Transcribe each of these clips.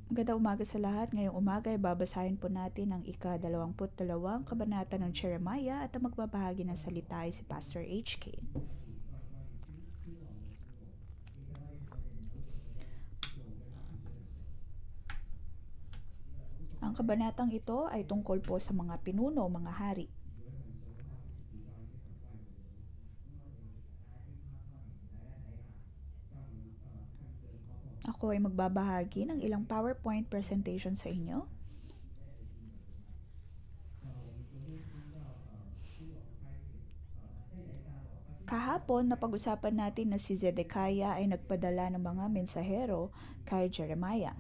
Magandang umaga sa lahat. Ngayong umaga ay babasahin po natin ang ika-22 kabanata ng Jeremiah at ang magbabahagi ng salita ay si Pastor HK. Ang kabanatang ito ay tungkol po sa mga pinuno, mga hari. Ako ay magbabahagi ng ilang PowerPoint presentation sa inyo. Kahapon, napag-usapan natin na si Zedekiah ay nagpadala ng mga mensahero kay Jeremiah.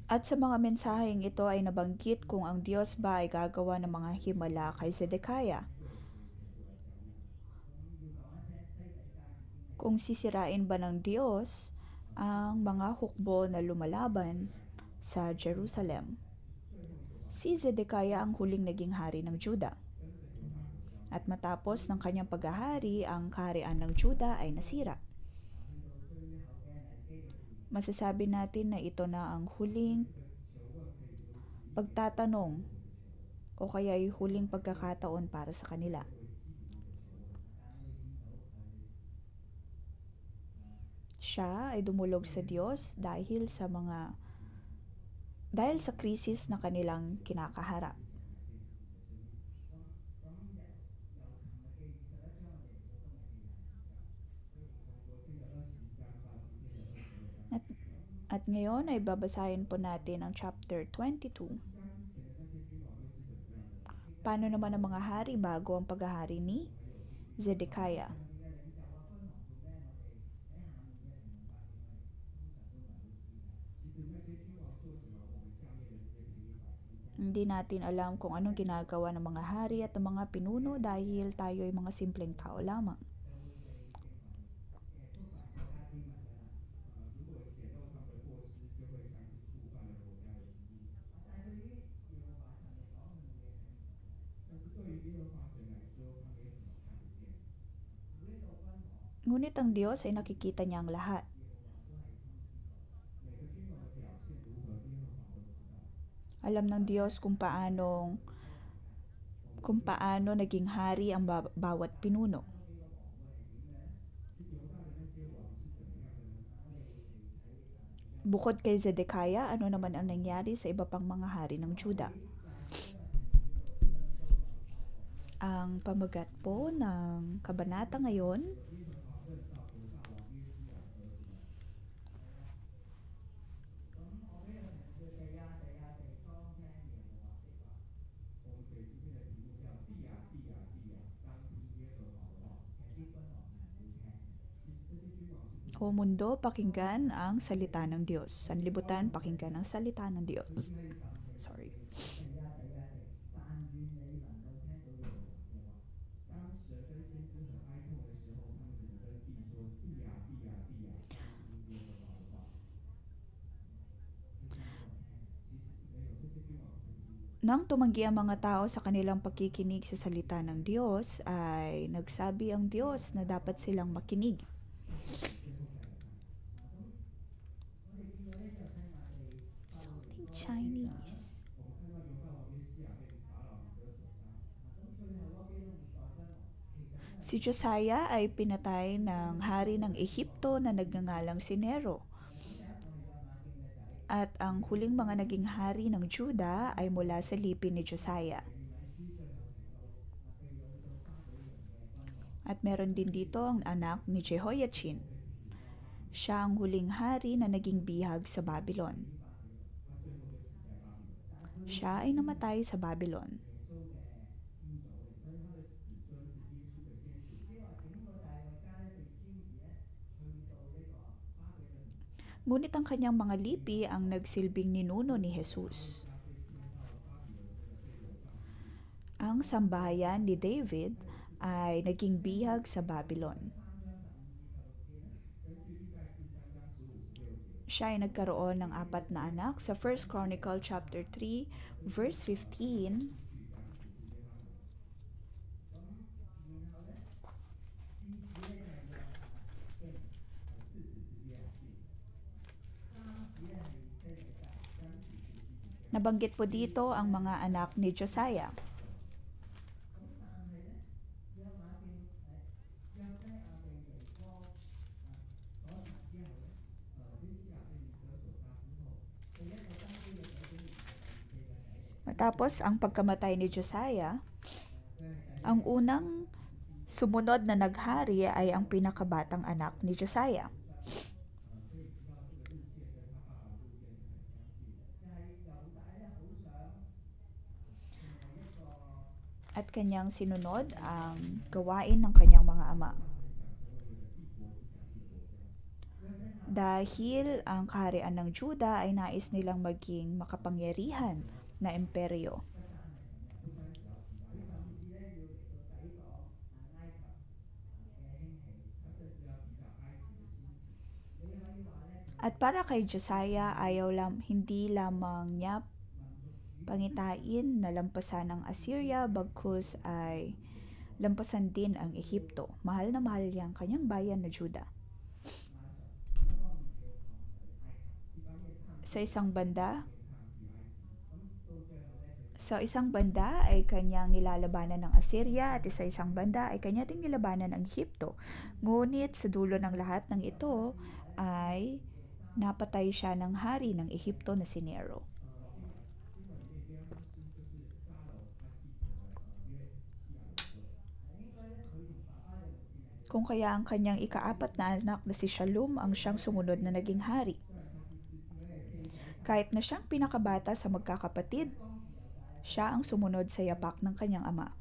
At sa mga mensaheng ito ay nabanggit kung ang Diyos ba ay gagawa ng mga himala kay Zedekiah. Kung sisirain ba ng Diyos ang mga hukbo na lumalaban sa Jerusalem. Si Zedekiah ang huling naging hari ng Juda. At matapos ng kanyang paghahari, ang kaharian ng Juda ay nasira. Masasabi natin na ito na ang huling pagtatanong o kaya ay huling pagkakataon para sa kanila. Siya ay dumulog sa Diyos dahil sa krisis na kanilang kinakaharap. At ngayon ay babasahin po natin ang chapter 22. Paano naman ang mga hari bago ang paghahari ni Zedekiah? Hindi natin alam kung anong ginagawa ng mga hari at ng mga pinuno dahil tayo ay mga simpleng tao lamang. Ngunit ang Diyos ay nakikita niya ang lahat. Alam ng Diyos kung paano naging hari ang bawat pinuno. Bukod kay Zedekiah, ano naman ang nangyari sa iba pang mga hari ng Juda? Ang pamagat po ng kabanata ngayon O mundo, pakinggan ang salita ng Diyos. Sanlibutan, pakinggan ang salita ng Diyos. Sorry. Nang tumanggi ang mga tao sa kanilang pakikinig sa salita ng Diyos, ay nagsabi ang Diyos na dapat silang makinig. Something Chinese. Si Josiah ay pinatay ng hari ng Ehipto na nagngangalang si Nero. At ang huling mga naging hari ng Juda ay mula sa lipi ni Josiah. At meron din dito ang anak ni Jehoiachin. Siya ang huling hari na naging bihag sa Babylon. Siya ay namatay sa Babylon. Ngunit ang kanyang mga lipi ang nagsilbing ninuno ni Jesus. Ang sambahayan ni David ay naging bihag sa Babylon. Siya ay nagkaroon ng 4 na anak sa 1 Chronicle chapter 3 verse 15. Nabanggit po dito ang mga anak ni Josiah. Matapos ang pagkamatay ni Josiah, ang unang sumunod na naghari ay ang pinakabatang anak ni Josiah. At kanyang sinunod ang gawain ng kanyang mga ama. Dahil ang kaharian ng Juda ay nais nilang maging makapangyarihan na imperyo. At para kay Josiah, hindi lamang niya pangitain na lampasan ang Assyria, bagkus ay lampasan din ang Ehipto. Mahal na mahal niya ang kanyang bayan na Juda. Sa isang banda ay kanyang nilalabanan ng Assyria at sa isang banda ay kanya ding nilabanan ang Ehipto. Ngunit sa dulo ng lahat ng ito ay napatay siya ng hari ng Ehipto na si Nero. Kung kaya ang kanyang ika-4 na anak na si Shallum ang siyang sumunod na naging hari. Kahit na siyang pinakabata sa magkakapatid, siya ang sumunod sa yapak ng kanyang ama.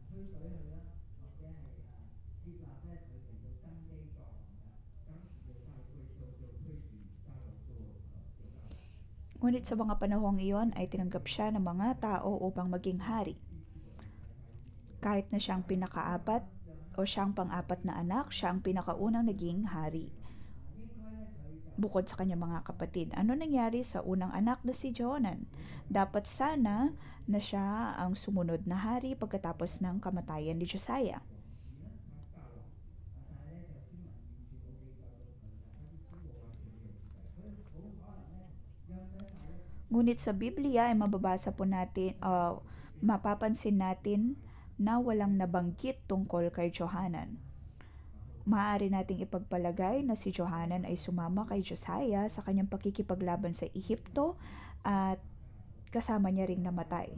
Ngunit sa mga panahong iyon ay tinanggap siya ng mga tao upang maging hari. Kahit na siyang pinaka-4 o siyang pang-4 na anak, siya ang pinakaunang naging hari. Bukod sa kanyang mga kapatid, ano nangyari sa unang anak na si Johanan? Dapat sana na siya ang sumunod na hari pagkatapos ng kamatayan ni Josiah. Ngunit sa Biblia ay mapapansin natin na walang nabanggit tungkol kay Johanan. Maaari nating ipagpalagay na si Johanan ay sumama kay Josiah sa kanyang pakikipaglaban sa Ehipto at kasama niya ring namatay.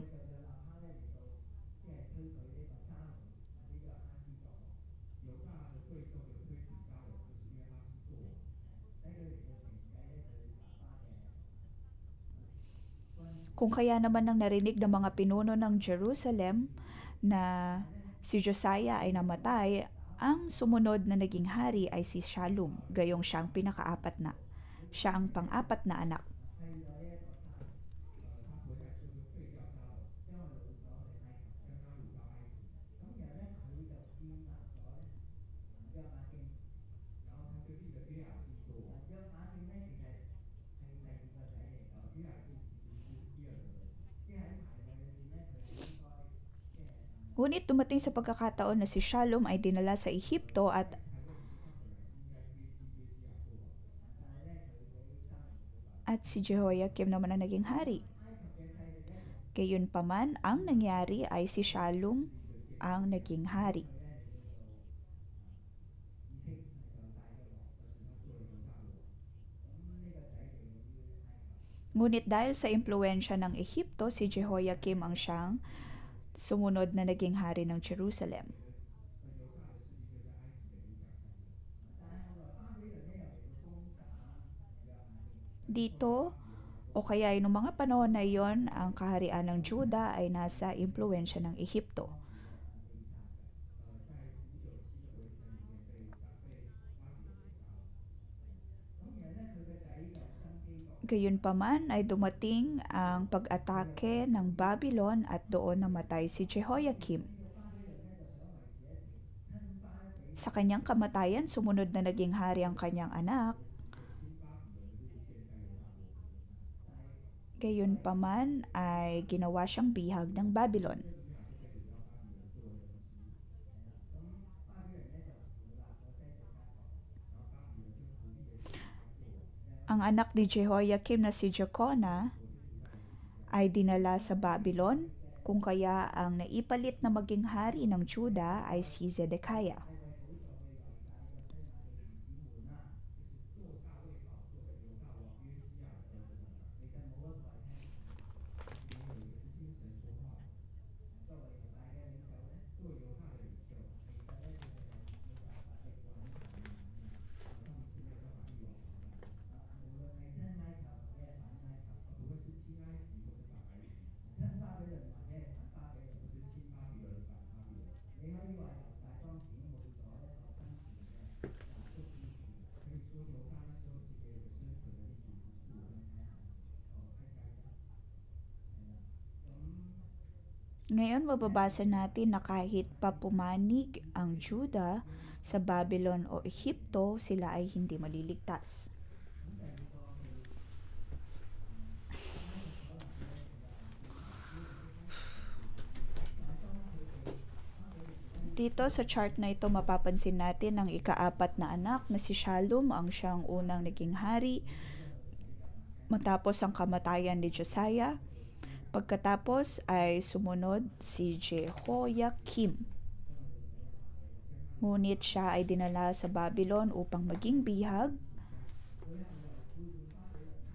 Kung kaya naman nang narinig ng mga pinuno ng Jerusalem na si Josiah ay namatay, ang sumunod na naging hari ay si Shallum, gayong siyang pinaka-4 na. Siya ang pang-4 na anak. Ngunit dumating sa pagkakataon na si Shallum ay dinala sa Ehipto at si Jehoiakim naman ang naging hari. Gayunpaman, ang nangyari ay si Shallum ang naging hari. Ngunit dahil sa impluensya ng Ehipto, si Jehoiakim ang siyang sumunod na naging hari ng Jerusalem. Dito, o kaya noong mga panahon na iyon, ang kaharian ng Juda ay nasa impluensya ng Ehipto. Gayunpaman ay dumating ang pag-atake ng Babylon at doon namatay si Jehoiakim. Sa kanyang kamatayan, sumunod na naging hari ang kanyang anak. Gayunpaman ay ginawa siyang bihag ng Babylon. Ang anak ni Jehoiakim na si Jeconiah ay dinala sa Babylon, kung kaya ang naipalit na maging hari ng Juda ay si Zedekiah. Ngayon mababasa natin na kahit pa pumanig ang Juda sa Babylon o Ehipto, sila ay hindi maliligtas. Dito sa chart na ito mapapansin natin ang ika-4 na anak na si Shallum ang siyang unang naging hari matapos ang kamatayan ni Josiah. Pagkatapos ay sumunod si Jehoiakim. Ngunit siya ay dinala sa Babylon upang maging bihag.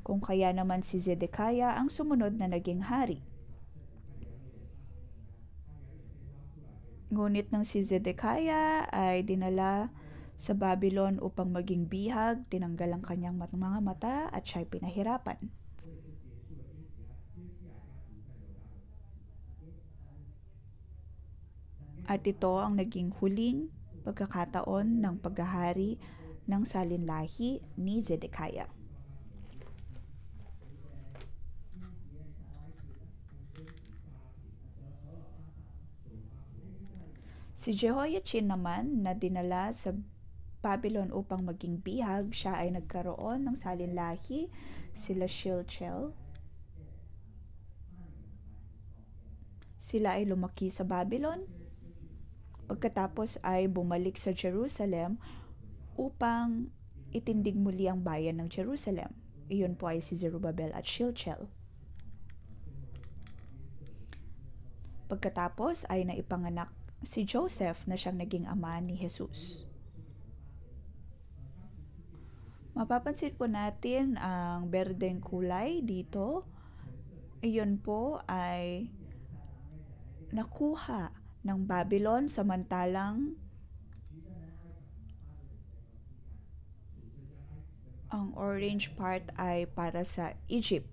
Kung kaya naman si Zedekiah ang sumunod na naging hari. Ngunit nang si Zedekiah ay dinala sa Babylon upang maging bihag, tinanggal ang kanyang mga mata at siya'y pinahirapan. At ito ang naging huling pagkakataon ng paghahari ng salinlahi ni Zedekiah. Si Jehoiachin naman na dinala sa Babylon upang maging bihag, siya ay nagkaroon ng salinlahi, sila Shealtiel. Sila ay lumaki sa Babylon. Pagkatapos ay bumalik sa Jerusalem upang itindig muli ang bayan ng Jerusalem. Iyon po ay si Zerubbabel at Shealtiel. Pagkatapos ay naipanganak si Joseph na siyang naging ama ni Jesus. Mapapansin po natin ang berdeng kulay dito. Iyon po ay nakuha ng Babylon, samantalang ang orange part ay para sa Egypt.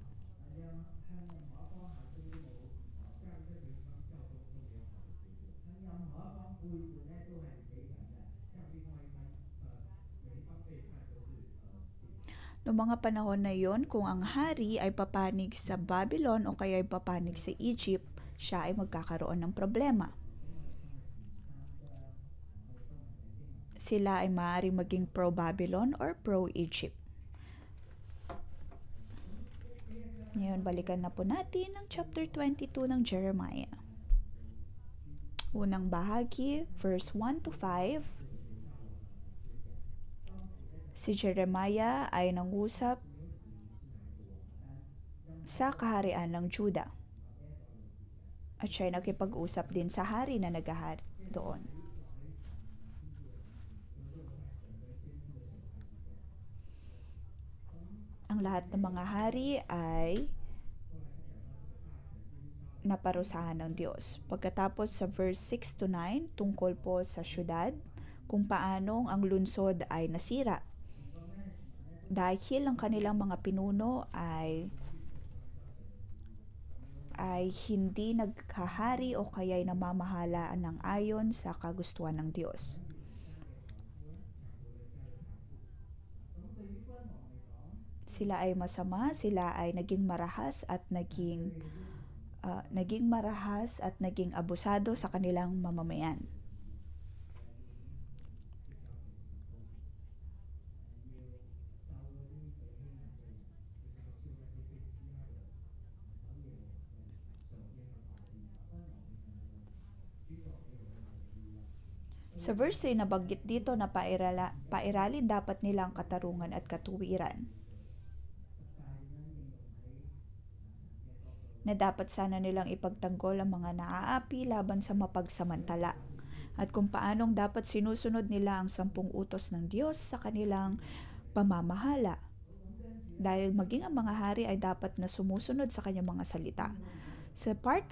Noong mga panahon na yon, kung ang hari ay papanig sa Babylon o kaya ay papanig sa Egypt, siya ay magkakaroon ng problema. Sila ay maaaring maging pro-Babylon or pro-Egypt. Ngayon, balikan na po natin ang chapter 22 ng Jeremiah. Unang bahagi, verse 1 to 5. Si Jeremiah ay nangusap sa kaharian ng Juda. At siya ay nakipag-usap din sa hari na nagahari doon. Ang lahat ng mga hari ay naparusahan ng Diyos. Pagkatapos sa verse 6 to 9, tungkol po sa syudad, kung paanong ang lungsod ay nasira. Dahil ang kanilang mga pinuno ay hindi nagkahari o kaya'y namamahala ng ayon sa kagustuhan ng Diyos. Sila ay masama, sila ay naging marahas at naging abusado sa kanilang mamamayan. Sa verse 3, nabanggit dito na pairalin dapat nila ang katarungan at katuwiran, na dapat sana nilang ipagtanggol ang mga naaapi laban sa mapagsamantala, at kung paanong dapat sinusunod nila ang 10 utos ng Diyos sa kanilang pamamahala, dahil maging ang mga hari ay dapat na sumusunod sa kanyang mga salita. Sa part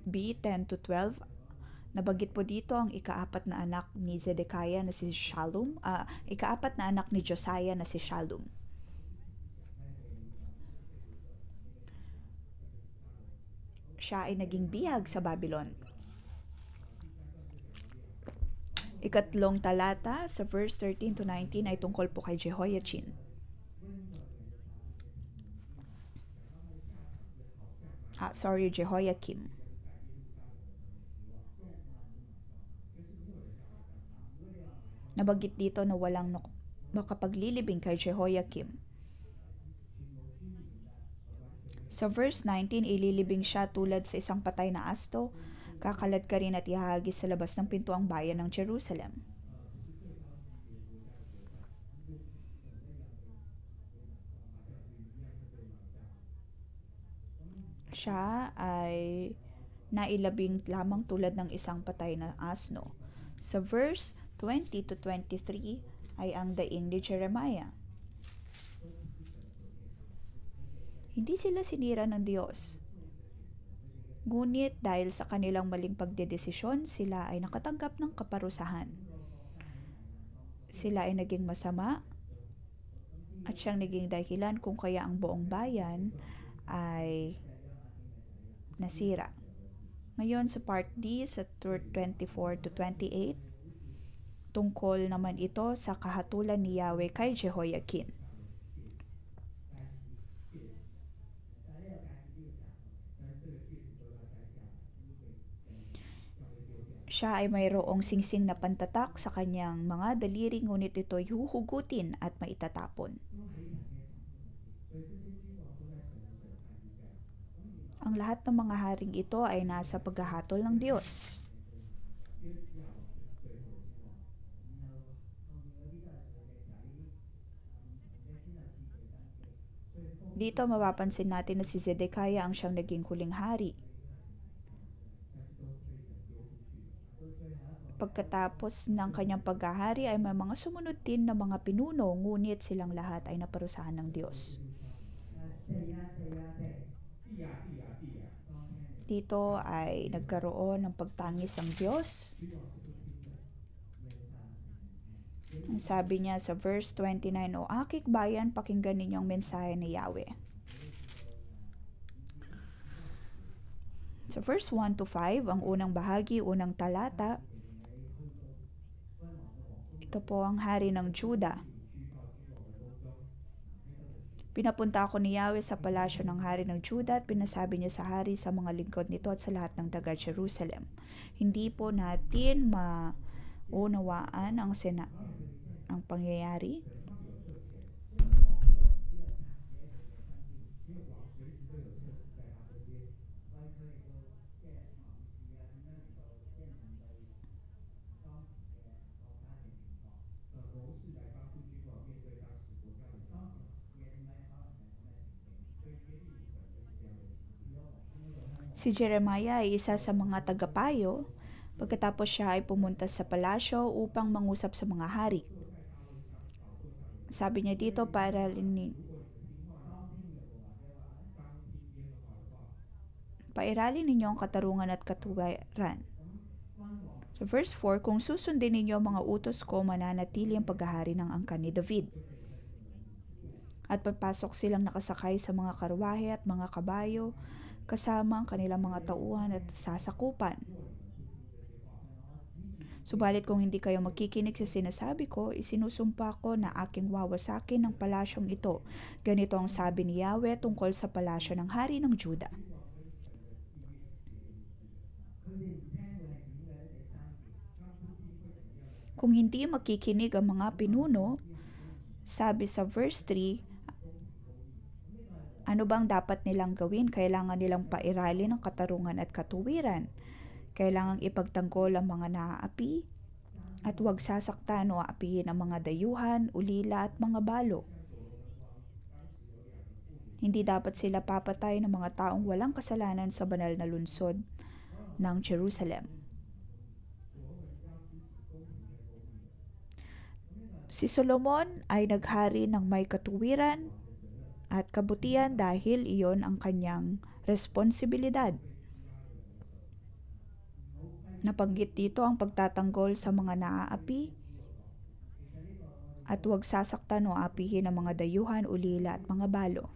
B 10 to 12, nabanggit po dito ang ikaapat na anak ni Zedekiah na si Shallum, ikaapat na anak ni Josiah na si Shallum. Siya ay naging bihag sa Babylon. Ikatlong talata sa verse 13 to 19 ay tungkol po kay Jehoiachin. Jehoiakim. Nabanggit dito na walang makapaglilibing kay Jehoiakim. Sa verse 19, ililibing siya tulad sa isang patay na asto, kakalad ka rin at ihahagis sa labas ng pinto ang bayan ng Jerusalem. Siya ay nailabing lamang tulad ng isang patay na asno. Sa verse 20 to 23 ay ang daing ni Jeremiah. Hindi sila sinira ng Diyos. Ngunit dahil sa kanilang maling pagdedesisyon, sila ay nakatanggap ng kaparusahan. Sila ay naging masama at siyang naging dahilan kung kaya ang buong bayan ay nasira. Ngayon sa part D, sa 24 to 28, tungkol naman ito sa kahatulan ni Yahweh kay Jehoiakim. Siya ay mayroong singsing na pantatak sa kanyang mga daliri, ngunit ito'y huhugutin at maitatapon. Ang lahat ng mga haring ito ay nasa paghahatol ng Diyos. Dito mapapansin natin na si Zedekiah ang siyang naging huling hari. Pagkatapos ng kanyang paghahari ay may mga sumunod din na mga pinuno, ngunit silang lahat ay naparusahan ng Diyos. Dito ay nagkaroon ng pagtangis ang Diyos. Ang sabi niya sa verse 29, "O aking bayan, pakinggan ninyo ang mensahe ni Yahweh." Sa verse 1 to 5, ang unang bahagi, unang talata, ito po ang hari ng Juda. Pinapunta ako ni Yahweh sa palasyo ng hari ng Juda at pinasabi niya sa hari, sa mga lingkod nito at sa lahat ng taga Jerusalem. Hindi po natin maunawaan ang pangyayari. Si Jeremiah ay isa sa mga tagapayo. Pagkatapos siya ay pumunta sa palasyo upang mangusap sa mga hari. Sabi niya dito, pairalin ninyo ang katarungan at katuwiran. Sa verse 4, kung susundin ninyo ang mga utos ko, mananatili ang paghahari ng angkan ni David. At papasok silang nakasakay sa mga karwahe at mga kabayo, kasama ang kanilang mga tauhan at sasakupan. Subalit kung hindi kayo makikinig sa sinasabi ko, isinusumpa ko na aking wawasakin ng palasyong ito. Ganito ang sabi ni Yahweh tungkol sa palasyo ng hari ng Juda. Kung hindi makikinig ang mga pinuno, sabi sa verse 3, Ano bang dapat nilang gawin? Kailangan nilang pairali ng katarungan at katuwiran. Kailangang ipagtanggol ang mga naaapi at huwag sasaktan o aapihin ang mga dayuhan, ulila at mga balo. Hindi dapat sila papatay ng mga taong walang kasalanan sa banal na lungsod ng Jerusalem. Si Solomon ay naghari ng may katuwiran at kabutihan dahil iyon ang kanyang responsibilidad. Nabanggit dito ang pagtatanggol sa mga naaapi at huwag sasaktan o apihin ang mga dayuhan, ulila at mga balo.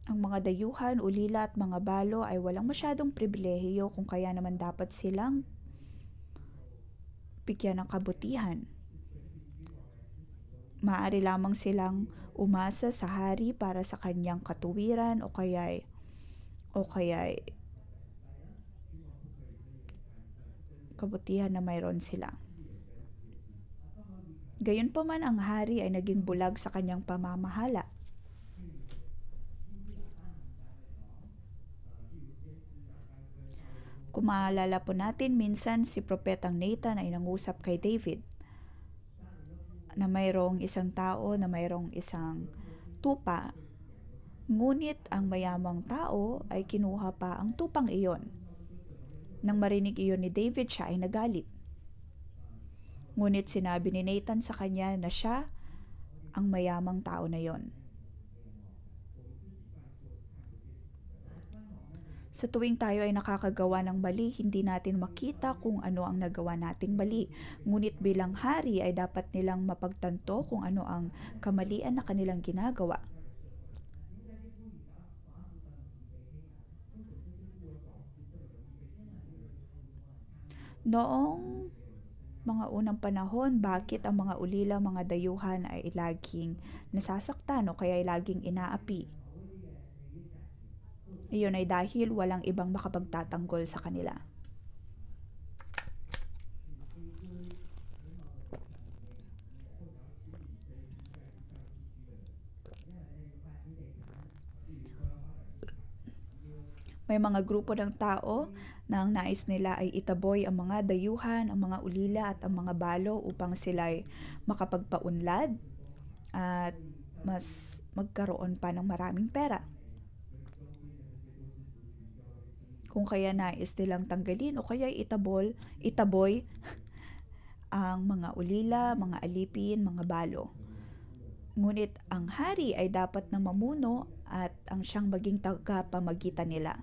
Ang mga dayuhan, ulila at mga balo ay walang masyadong pribilehiyo kung kaya naman dapat silang bigyan ng kabutihan. Maaari lamang silang umasa sa hari para sa kanyang katuwiran o kaya'y kabutihan na mayroon sila. Gayunpaman ang hari ay naging bulag sa kanyang pamamahala. Kung maalala po natin, minsan si Propetang Nathan ay nangusap kay David na mayroong isang tao na mayroong isang tupa, ngunit ang mayamang tao ay kinuha pa ang tupang iyon. Nang marinig iyon ni David, siya ay nagalit. Ngunit sinabi ni Nathan sa kanya na siya ang mayamang tao na iyon. Sa tuwing tayo ay nakakagawa ng mali, hindi natin makita kung ano ang nagawa nating mali. Ngunit bilang hari ay dapat nilang mapagtanto kung ano ang kamalian na kanilang ginagawa. Noong mga unang panahon, bakit ang mga ulila, mga dayuhan ay laging nasasaktan o kaya ay laging inaapi? Iyon ay dahil walang ibang makapagtatanggol sa kanila. May mga grupo ng tao na ang nais nila ay itaboy ang mga dayuhan, ang mga ulila at ang mga balo upang sila'y makapagpaunlad at mas magkaroon pa ng maraming pera. Kung kaya nais nilang tanggalin o kaya itaboy ang mga ulila, mga alipin, mga balo. Ngunit ang hari ay dapat na mamuno at ang siyang maging tagapamagitan nila.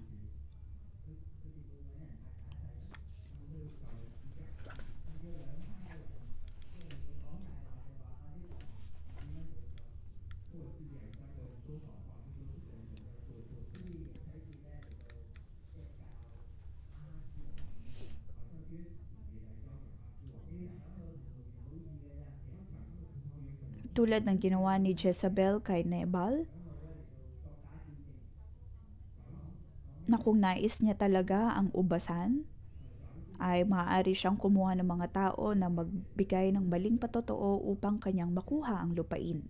Tulad ng ginawa ni Jezebel kay Nabal, na kung nais niya talaga ang ubasan, ay maaari siyang kumuha ng mga tao na magbigay ng maling patotoo upang kanyang makuha ang lupain.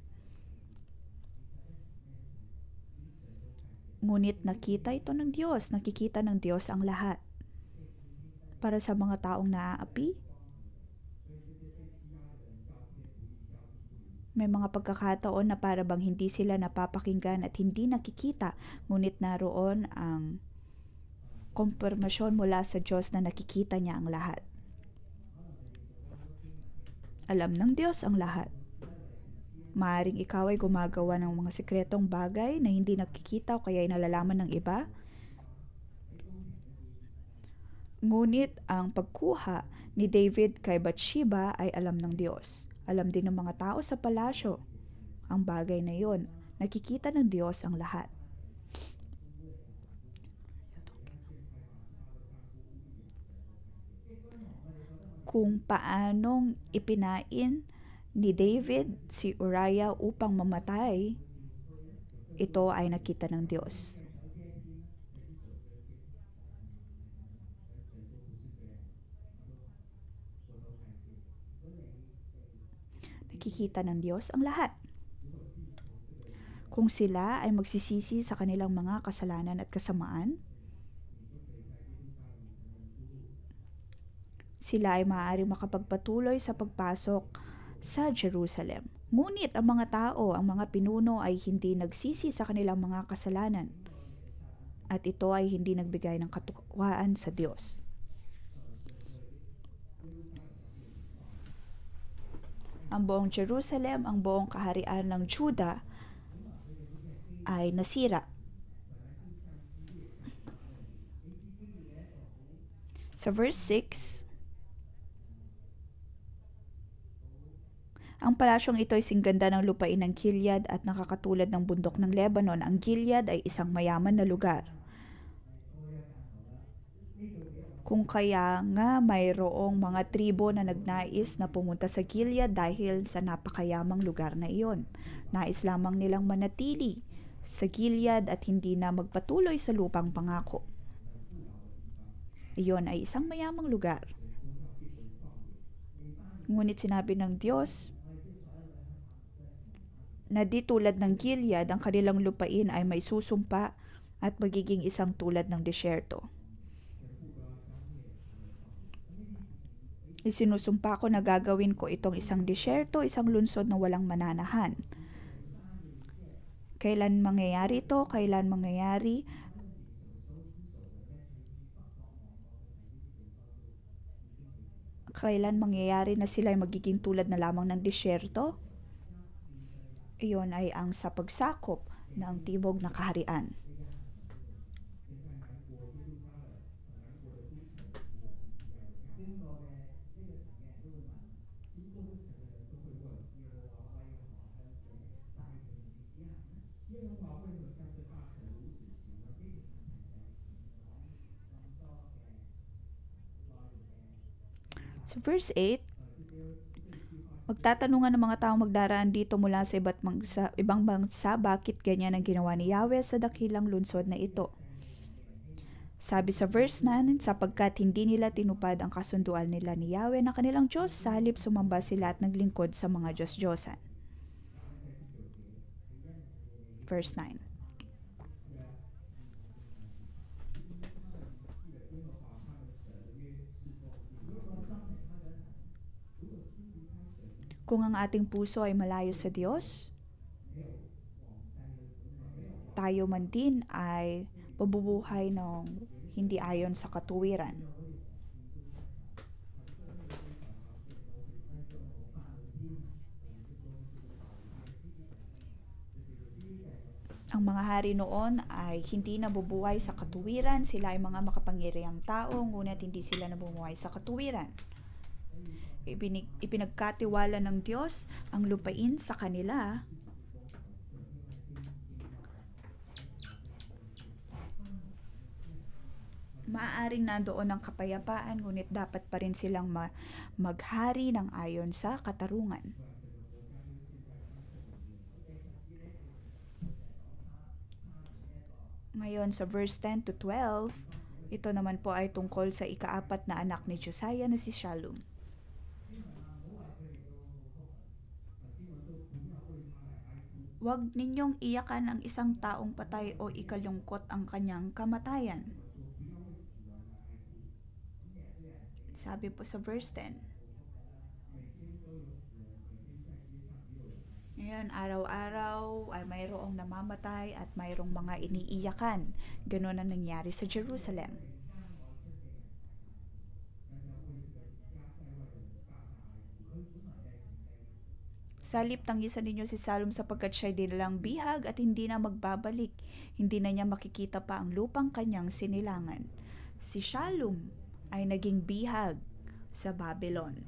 Ngunit nakikita ng Diyos ang lahat. Para sa mga taong naaapi, may mga pagkakataon na para bang hindi sila napapakinggan at hindi nakikita, ngunit naroon ang kumpirmasyon mula sa Diyos na nakikita niya ang lahat. Alam ng Diyos ang lahat. Maaring ikaw ay gumagawa ng mga sikretong bagay na hindi nakikita o kaya ay nalalaman ng iba. Ngunit ang pagkuha ni David kay Bathsheba ay alam ng Diyos. Alam din ng mga tao sa palasyo ang bagay na yon. Nakikita ng Diyos ang lahat. Kung paanong ipinain ni David si Uriah upang mamatay, ito ay nakita ng Diyos. nakikita ng Diyos ang lahat. Kung sila ay magsisisi sa kanilang mga kasalanan at kasamaan, sila ay maaaring makapagpatuloy sa pagpasok sa Jerusalem. Ngunit ang mga tao, ang mga pinuno ay hindi nagsisi sa kanilang mga kasalanan at ito ay hindi nagbigay ng katuwaan sa Diyos. Ang buong Jerusalem, ang buong kaharian ng Juda ay nasira. Sa verse 6, ang palasyong ito ay singganda ng lupain ng Gilead at nakakatulad ng bundok ng Lebanon. Ang Gilead ay isang mayaman na lugar. Kung kaya nga mayroong mga tribo na nagnais na pumunta sa Gilead dahil sa napakayamang lugar na iyon. Nais lamang nilang manatili sa Gilead at hindi na magpatuloy sa lupang pangako. Iyon ay isang mayamang lugar. Ngunit sinabi ng Diyos na di tulad ng Gilead, ang kanilang lupain ay may susumpa at magiging isang tulad ng disyerto. Isinusumpa ko na gagawin ko itong isang disyerto, isang lungsod na walang mananahan. Kailan mangyayari ito? Kailan mangyayari? Kailan mangyayari na sila ay magiging tulad na lamang ng disyerto? Iyon ay ang sa pagsakop ng Timog na Kaharian. Sa verse 8, magtatanungan ng mga taong magdaraan dito mula sa ibang bansa bakit ganyan ang ginawa ni Yahweh sa dakilang lungsod na ito. Sabi sa verse 9, sapagkat hindi nila tinupad ang kasunduan nila ni Yahweh na kanilang Diyos, sa halip sumamba sila at naglingkod sa mga Diyos-Diyosan. Verse 9. Kung ang ating puso ay malayo sa Diyos, tayo man din ay mabubuhay ng hindi ayon sa katuwiran. Ang mga hari noon ay hindi nabubuhay sa katuwiran, sila ay mga makapangyarihang tao, ngunit hindi sila nabubuhay sa katuwiran. Ipinagkatiwala ng Diyos ang lupain sa kanila. Maaaring nandoon ang kapayapaan, ngunit dapat pa rin silang maghari ng ayon sa katarungan. Ngayon sa verse 10 to 12, ito naman po ay tungkol sa ika-4 na anak ni Josiah na si Shallum. Huwag ninyong iyakan ang isang taong patay o ikalungkot ang kanyang kamatayan. Sabi po sa verse 10. Ngayon, araw-araw ay mayroong namamatay at mayroong mga iniiyakan. Ganon ang nangyari sa Jerusalem. Sa halip tangisan ninyo si Shallum sapagkat siya'y dinalang bihag at hindi na magbabalik. Hindi na niya makikita pa ang lupang kanyang sinilangan. Si Shallum ay naging bihag sa Babylon.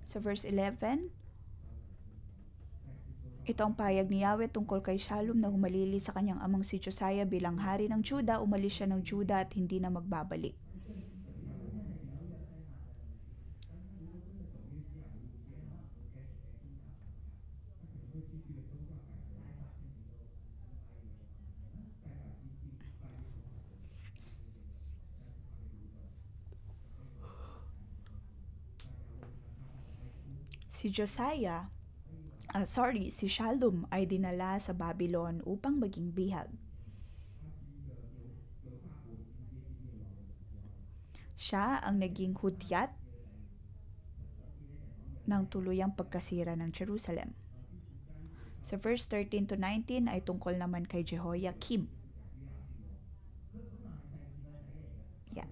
Sa verse 11, ito ang payag ni Yahweh tungkol kay Shallum na humalili sa kanyang amang si Josiah bilang hari ng Juda. Umalis siya ng Juda at hindi na magbabalik. Si Shallum ay dinala sa Babylon upang maging bihag. Siya ang naging hudyat ng tuluyang pagkasira ng Jerusalem. Sa verse 13 to 19 ay tungkol naman kay Jehoiakim.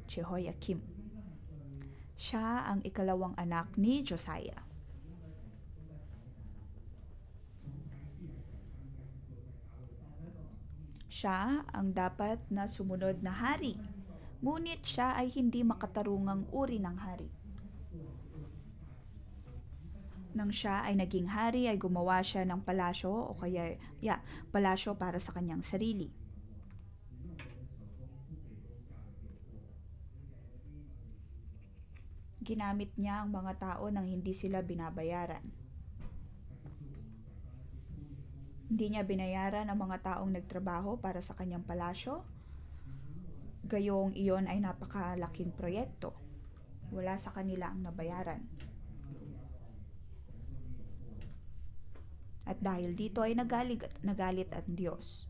Jehoiakim. Siya ang ikalawang anak ni Josiah. Siya ang dapat na sumunod na hari, ngunit siya ay hindi makatarungang uri ng hari. Nang siya ay naging hari ay gumawa siya ng palasyo para sa kanyang sarili. Ginamit niya ang mga tao nang hindi sila binabayaran. Hindi niya binayaran ang mga taong nagtrabaho para sa kanyang palasyo. Gayong iyon ay napakalaking proyekto. Wala sa kanila ang nabayaran. At dahil dito ay nagalit ang Diyos.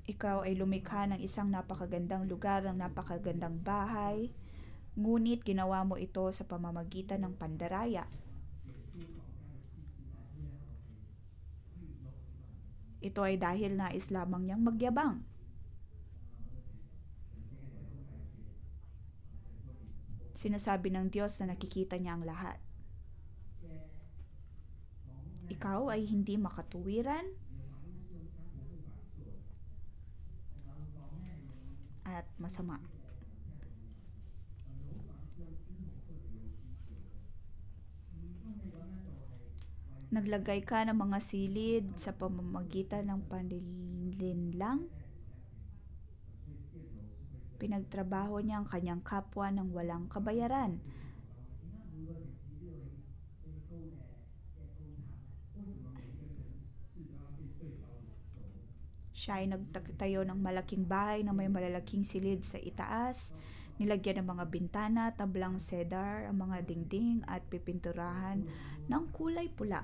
Ikaw ay lumikha ng isang napakagandang lugar, ng napakagandang bahay, ngunit ginawa mo ito sa pamamagitan ng pandaraya. Ito ay dahil nais lamang niyang magyabang. Sinasabi ng Diyos na nakikita niya ang lahat. Ikaw ay hindi makatuwiran at masama. Naglagay ka ng mga silid sa pamamagitan ng panlilinlang. Pinagtrabaho niya ang kanyang kapwa ng walang kabayaran. Siya ay nagtayo ng malaking bahay na may malalaking silid sa itaas, nilagyan ng mga bintana, tablang cedar, ang mga dingding at pipinturahan ng kulay pula.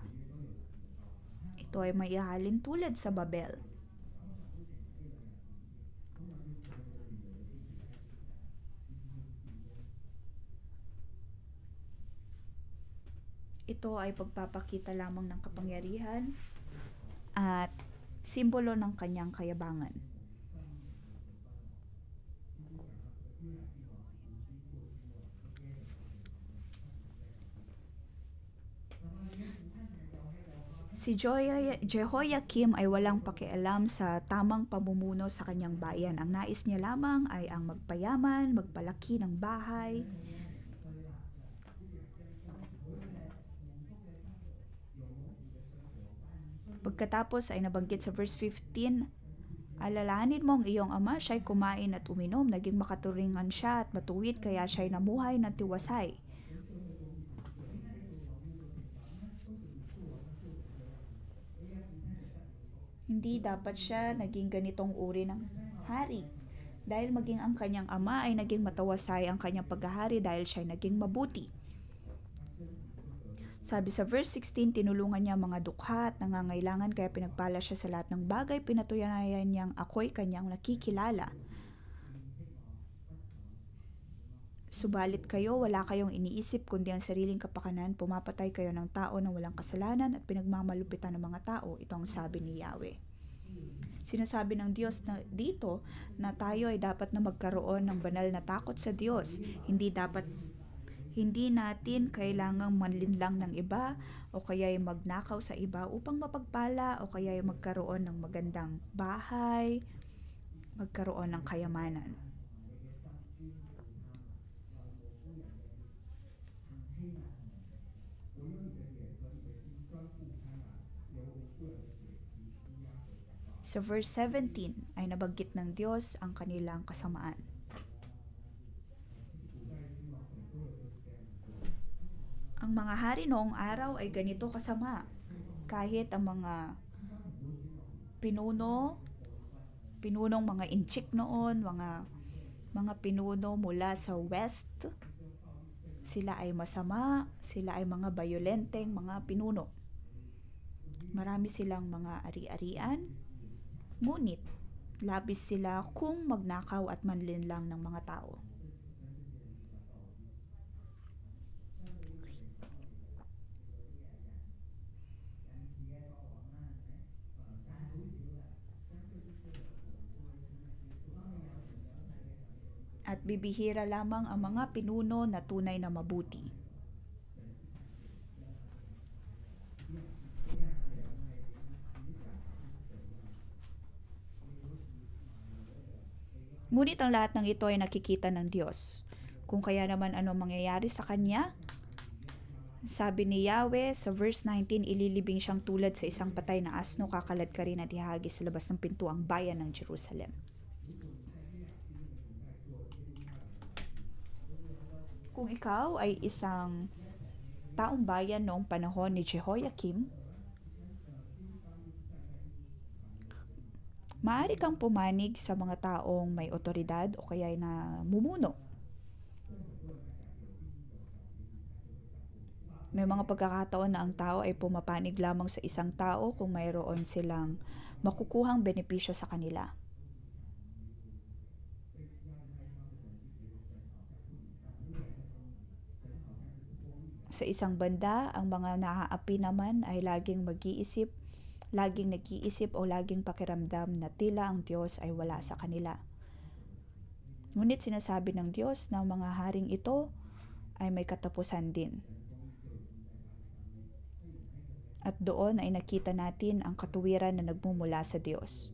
Ito ay maihalin tulad sa Babel. Ito ay pagpapakita lamang ng kapangyarihan at simbolo ng kanyang kayabangan. Si Jehoiakim ay walang pakialam sa tamang pamumuno sa kanyang bayan. Ang nais niya lamang ay ang magpayaman, magpalaki ng bahay. Pagkatapos ay nabanggit sa verse 15, alalahanin mo ang iyong ama, siya'y kumain at uminom, naging makaturingan siya at matuwid, kaya siya'y namuhay ng tiwasay. Hindi dapat siya naging ganitong uri ng hari. Dahil maging ang kanyang ama ay naging matawasay ang kanyang paghahari dahil siya'y naging mabuti. Sabi sa verse 16, tinulungan niya mga dukha at nangangailangan, kaya pinagpala siya sa lahat ng bagay. Pinatunayan niyang ako'y kanyang nakikilala. Subalit kayo, wala kayong iniisip kundi ang sariling kapakanan. Pumapatay kayo ng tao na walang kasalanan at pinagmamalupitan ng mga tao. Ito ang sabi ni Yahweh. Sinasabi ng Diyos na dito na tayo ay dapat na magkaroon ng banal na takot sa Diyos. Hindi natin kailangang manlinlang ng iba o kaya ay magnakaw sa iba upang mapagpala o kaya ay magkaroon ng magandang bahay, magkaroon ng kayamanan. Sa verse 17 ay nabanggit ng Diyos ang kanilang kasamaan. Ang mga hari noong araw ay ganito kasama. Kahit ang mga pinunong mga inchik noon, mga pinuno mula sa west, Sila ay masama, sila ay mga bayolenteng mga pinuno. Marami silang mga ari-arian, ngunit labis sila kung magnakaw at manlinlang ng mga tao. At bibihira lamang ang mga pinuno na tunay na mabuti. Ngunit ang lahat ng ito ay nakikita ng Diyos. Kung kaya naman ano mangyayari sa Kanya, sabi ni Yahweh sa verse 19, ililibing siyang tulad sa isang patay na asno, kakalad ka rin at ihagis sa labas ng pinto ang bayan ng Jerusalem. Kung ikaw ay isang taong bayan noong panahon ni Jehoiakim, maaari kang pumanig sa mga taong may otoridad o kaya na mumuno. May mga pagkakataon na ang tao ay pumapanig lamang sa isang tao kung mayroon silang makukuhang benepisyo sa kanila. Sa isang banda, ang mga naaapi naman ay laging nag-iisip o laging pakiramdam na tila ang Diyos ay wala sa kanila. Ngunit sinasabi ng Diyos na ang mga haring ito ay may katapusan din. At doon ay nakita natin ang katuwiran na nagmumula sa Diyos.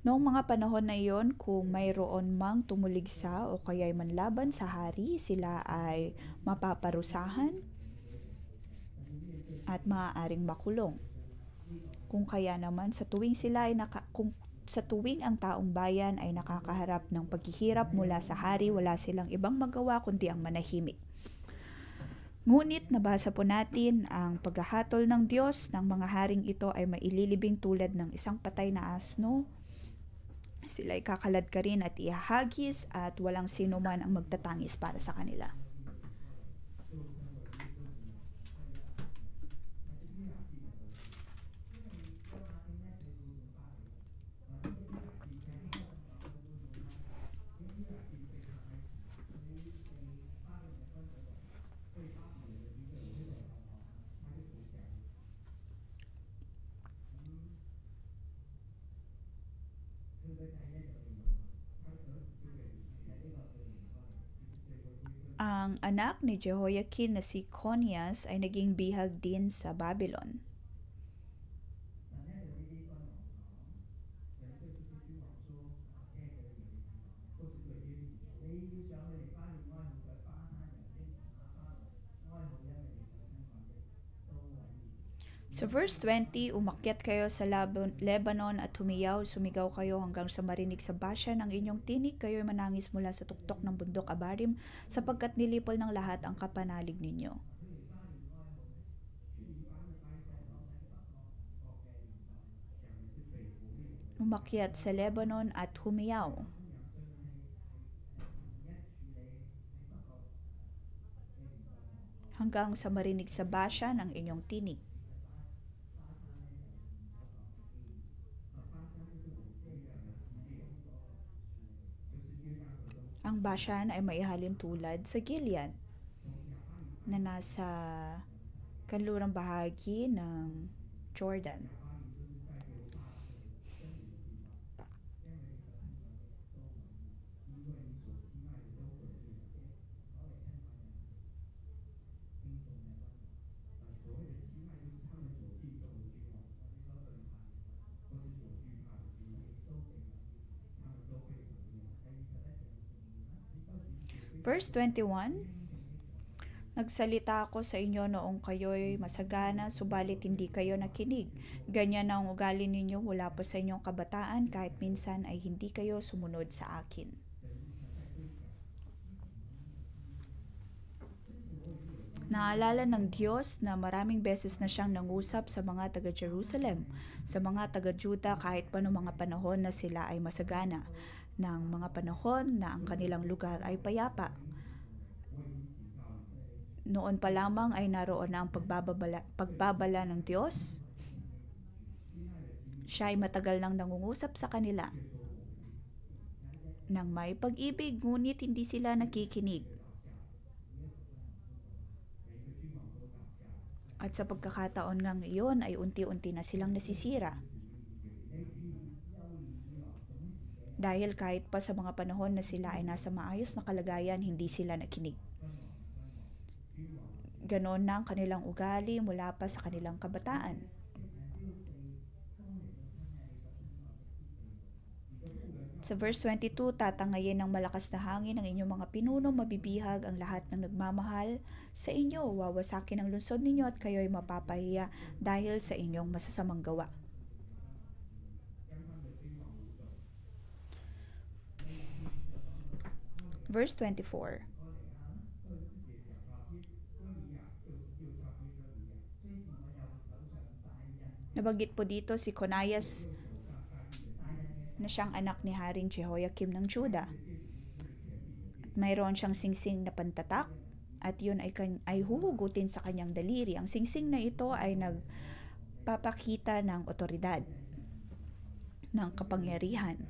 Noong mga panahon na iyon, kung mayroon mang tumuligsa o kaya'y manlaban sa hari, sila ay mapaparusahan at maaaring makulong. Kung kaya naman sa tuwing ang taong bayan ay nakakaharap ng paghihirap mula sa hari, wala silang ibang magawa kundi ang manahimik. Ngunit nabasa po natin ang paghahatol ng Diyos ng mga haring ito ay maililibing tulad ng isang patay na asno. Sila ay kakalad ka rin at ihahagis at walang sino man ang magtatangis para sa kanila. Ang anak ni Jehoiakim na si Conias ay naging bihag din sa Babylon. Sa verse 20, umakyat kayo sa Lebanon at humiyaw, sumigaw kayo hanggang sa marinig sa Bashan ang inyong tinig, kayo'y manangis mula sa tuktok ng bundok Abarim, sapagkat nilipol ng lahat ang kapanalig ninyo. Umakyat sa Lebanon at humiyaw. Hanggang sa marinig sa Bashan ang inyong tinig. Ang Bashan ay maihalin tulad sa Gilead na nasa kanlurang bahagi ng Jordan. Verse 21, Nagsalita ako sa inyo noong kayo'y masagana, subalit hindi kayo nakinig. Ganyan ang ugali ninyo mula pa sa inyong kabataan, kahit minsan ay hindi kayo sumunod sa akin. Naalala ng Diyos na maraming beses na siyang nangusap sa mga taga-Jerusalem, sa mga taga-Juda kahit pa noong mga panahon na sila ay masagana, ng mga panahon na ang kanilang lugar ay payapa. Noon pa lamang ay naroon na ang pagbabala ng Diyos. Siya ay matagal nang nangungusap sa kanila nang may pag-ibig, ngunit hindi sila nakikinig. At sa pagkakataon ngang iyon ay unti-unti na silang nasisira. Dahil kahit pa sa mga panahon na sila ay nasa maayos na kalagayan, hindi sila nakinig. Ganon na ang kanilang ugali mula pa sa kanilang kabataan. Sa verse 22, tatangayin ng malakas na hangin ang inyong mga pinuno, mabibihag ang lahat ng nagmamahal sa inyo, wawasakin ang lungsod ninyo at kayo'y mapapahiya dahil sa inyong masasamang gawa. Verse 24. Nabanggit po dito si Conias na siyang anak ni Haring Jehoiakim ng Juda. At mayroon siyang singsing na pantatak at yun ay huhugutin sa kanyang daliri. Ang singsing na ito ay nagpapakita ng otoridad, ng kapangyarihan.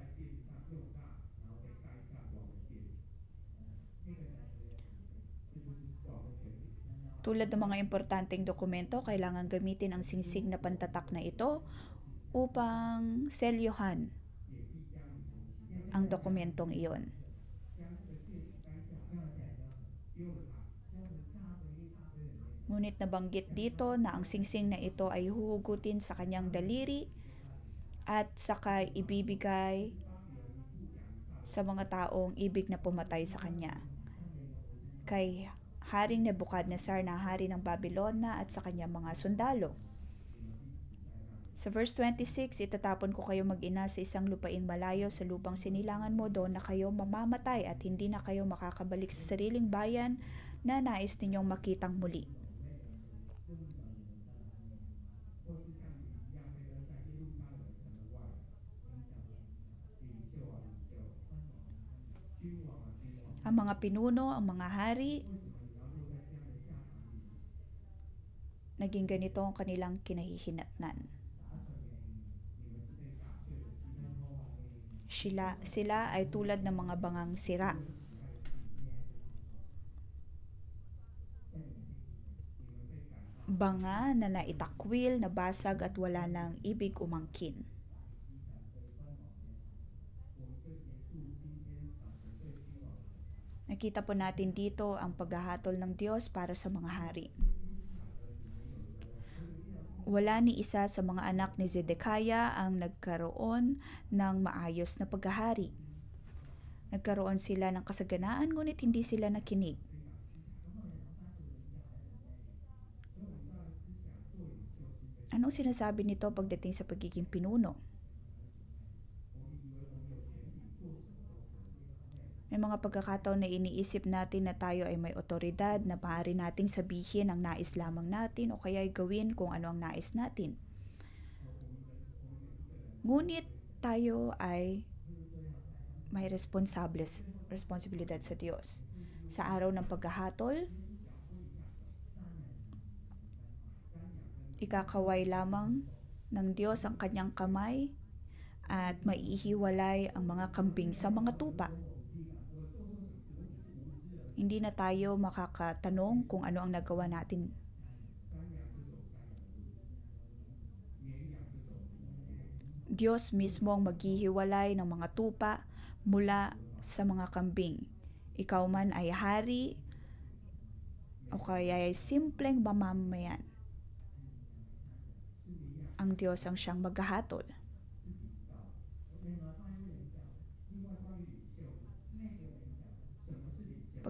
Tulad ng mga importanteng dokumento, kailangan gamitin ang singsing na pantatak na ito upang selyohan ang dokumentong iyon. Ngunit nabanggit dito na ang singsing na ito ay huhugutin sa kanyang daliri at saka ibibigay sa mga taong ibig na pumatay sa kanya. Kay Haring Nebuchadnezzar na hari ng Babylonia at sa kanyang mga sundalo. Sa verse 26, itatapon ko kayo mag-ina sa isang lupaing malayo sa lupang sinilangan mo, doon na kayo mamamatay at hindi na kayo makakabalik sa sariling bayan na nais ninyong makitang muli. Ang mga pinuno, ang mga hari, naging ganito ang kanilang kinahihinatnan. Sila ay tulad ng mga bangang sira. Banga na naitakwil, nabasag at wala nang ibig umangkin. Nakita po natin dito ang paghahatol ng Diyos para sa mga hari. Wala ni isa sa mga anak ni Zedekiah ang nagkaroon ng maayos na paghahari. Nagkaroon sila ng kasaganaan, ngunit hindi sila nakinig. Anong sinasabi nito pagdating sa pagiging pinuno? May mga pagkakataon na iniisip natin na tayo ay may otoridad na maaari nating sabihin ang nais lamang natin o kaya ay gawin kung ano ang nais natin. Ngunit tayo ay may responsibilidad sa Diyos. Sa araw ng paghahatol, ikakaway lamang ng Diyos ang kanyang kamay at maihiwalay ang mga kambing sa mga tupa. Hindi na tayo makakatanong kung ano ang nagawa natin. Diyos mismo ang maghihiwalay ng mga tupa mula sa mga kambing. Ikaw man ay hari o kaya ay simpleng mamamayan. Ang Diyos ang siyang maghahatol.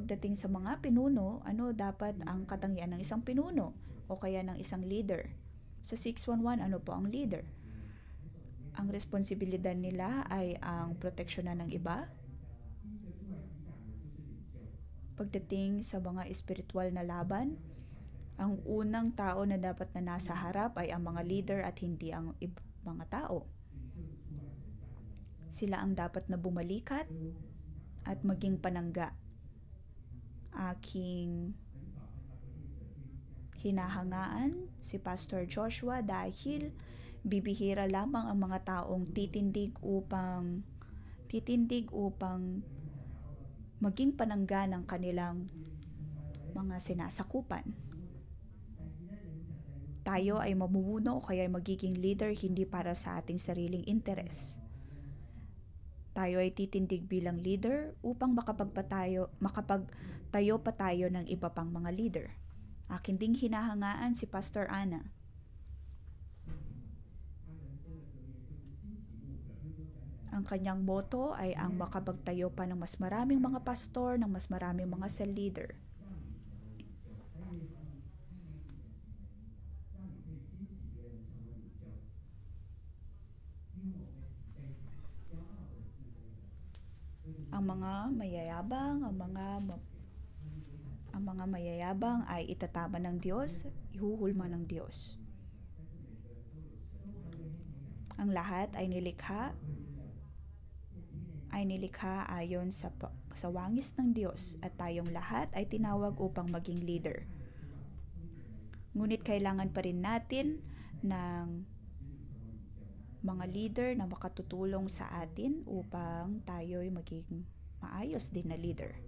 Pagdating sa mga pinuno, ano dapat ang katangian ng isang pinuno o kaya ng isang leader? Sa 611, ano po ang leader? Ang responsibilidad nila ay ang proteksyonan ng iba. Pagdating sa mga espiritual na laban, ang unang tao na dapat na nasa harap ay ang mga leader at hindi ang mga tao. Sila ang dapat na bumalikat at maging panangga. Aking hinahangaan si Pastor Joshua dahil bibihira lamang ang mga taong titindig upang maging panangga ng kanilang mga sinasakupan. Tayo ay mamumuno o kaya magiging leader hindi para sa ating sariling interes. Tayo ay titindig bilang leader upang makapagtayo pa tayo ng iba pang mga leader. Akin ding hinahangaan si Pastor Ana. Ang kanyang motto ay ang makapagtayo pa ng mas maraming mga pastor, ng mas maraming mga cell leader. Ang mga mayayabang ay itatama ng Diyos, ihuhulma ng Diyos. Ang lahat ay nilikha ayon sa wangis ng Diyos at tayong lahat ay tinawag upang maging leader. Ngunit kailangan pa rin natin ng mga leader na makatutulong sa atin upang tayo'y maging maayos din na leader.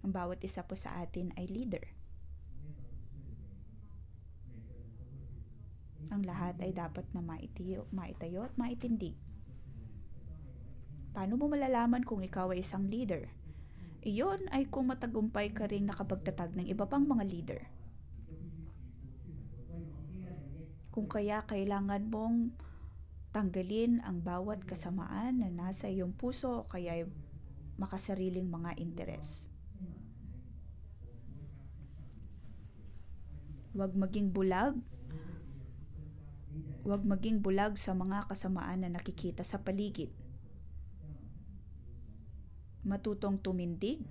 Ang bawat isa po sa atin ay leader. Ang lahat ay dapat na maitayo at maitindig. Paano mo malalaman kung ikaw ay isang leader? Iyon ay kung matagumpay ka ring nakapagtatag ng iba pang mga leader. Kung kaya kailangan mong tanggalin ang bawat kasamaan na nasa iyong puso o kaya makasariling mga interes. Huwag maging bulag sa mga kasamaan na nakikita sa paligid. Matutong tumindig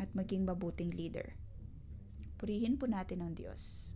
at maging mabuting leader. Purihin po natin ang Diyos.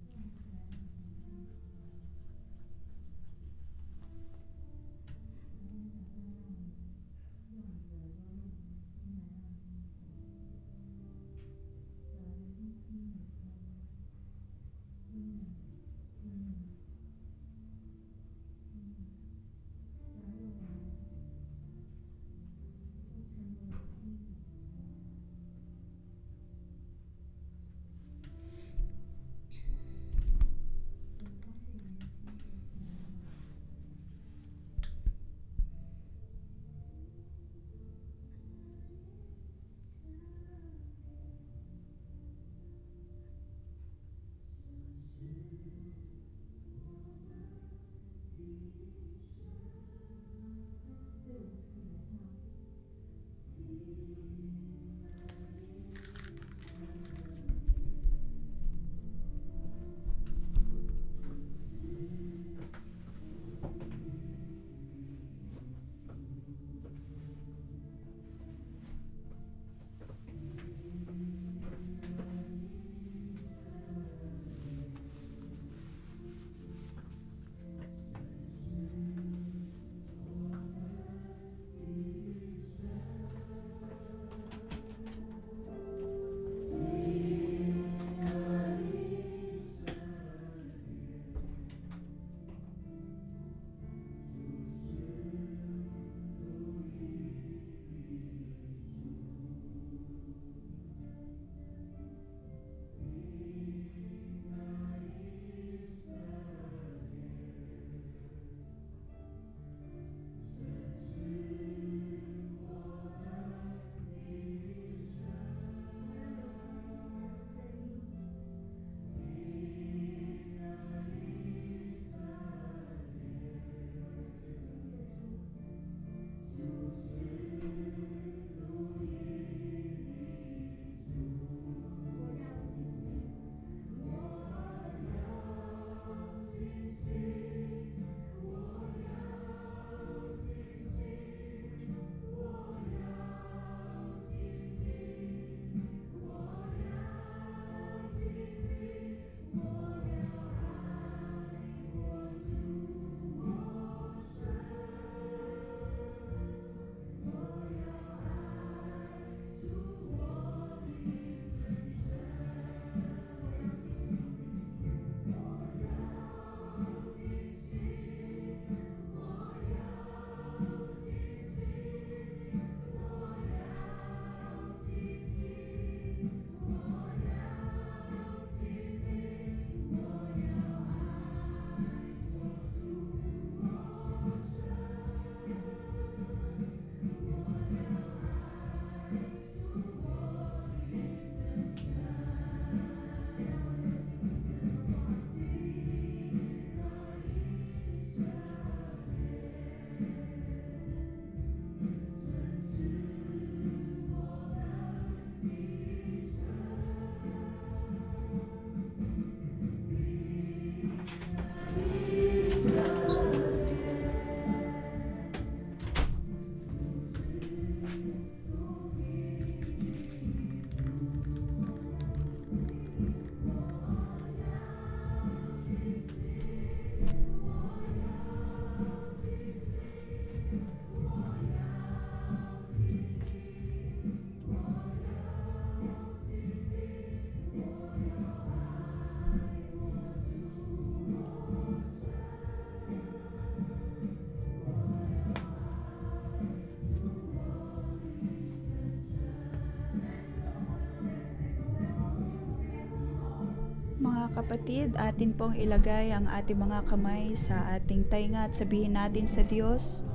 kapatid, atin pong ilagay ang ating mga kamay sa ating tainga at sabihin natin sa Diyos,